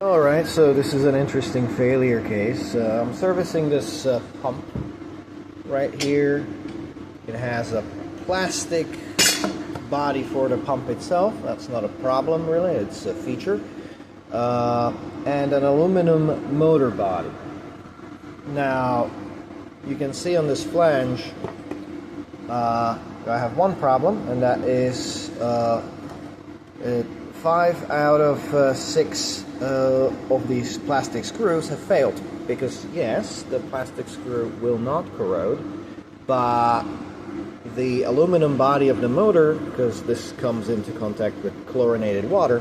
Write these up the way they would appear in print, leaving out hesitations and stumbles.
Alright, so this is an interesting failure case. I'm servicing this pump right here. It has a plastic body for the pump itself. That's not a problem really, it's a feature. And an aluminum motor body. Now, you can see on this flange, I have one problem, and that is 5 out of 6 of these plastic screws have failed. Because yes, the plastic screw will not corrode, but the aluminum body of the motor, because this comes into contact with chlorinated water,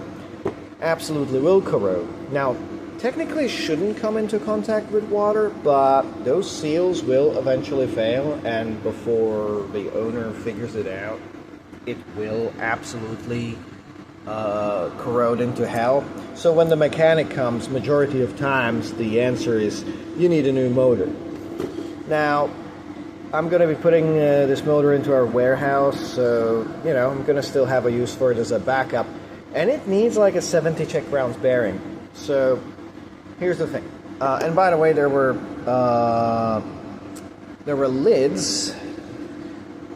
absolutely will corrode. Now, technically it shouldn't come into contact with water, but those seals will eventually fail, and before the owner figures it out, it will absolutely corrode into hell. So when the mechanic comes, majority of times the answer is you need a new motor. Now, I'm going to be putting this motor into our warehouse, so you know, I'm going to still have a use for it as a backup, and it needs like a 70 Czech crowns bearing. So here's the thing, and by the way, there were lids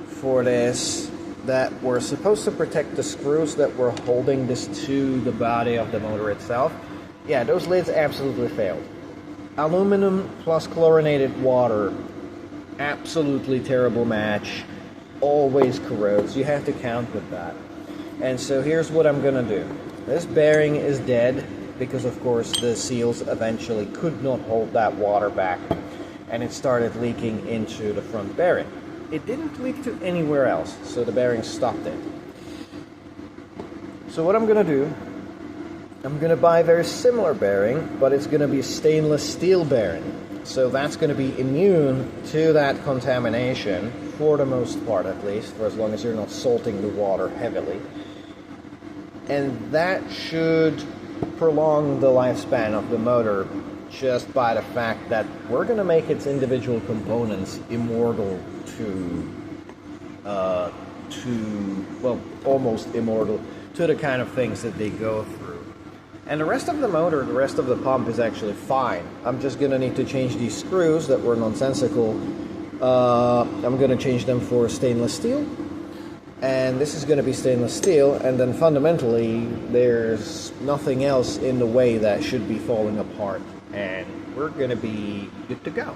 for this that were supposed to protect the screws that were holding this to the body of the motor itself. Yeah, those lids absolutely failed. Aluminum plus chlorinated water, absolutely terrible match, always corrodes. You have to count with that. And so here's what I'm gonna do. This bearing is dead because of course the seals eventually could not hold that water back, and it started leaking into the front bearing. It didn't leak to anywhere else, so the bearing stopped it. So what I'm gonna do, I'm gonna buy a very similar bearing, but it's gonna be a stainless steel bearing. So that's gonna be immune to that contamination, for the most part at least, for as long as you're not salting the water heavily. And that should prolong the lifespan of the motor, just by the fact that we're going to make its individual components immortal well, almost immortal to the kind of things that they go through. And the rest of the motor, the rest of the pump is actually fine. I'm just going to need to change these screws that were nonsensical. I'm going to change them for stainless steel. And this is going to be stainless steel, and then fundamentally there's nothing else in the way that should be falling apart, and we're going to be good to go.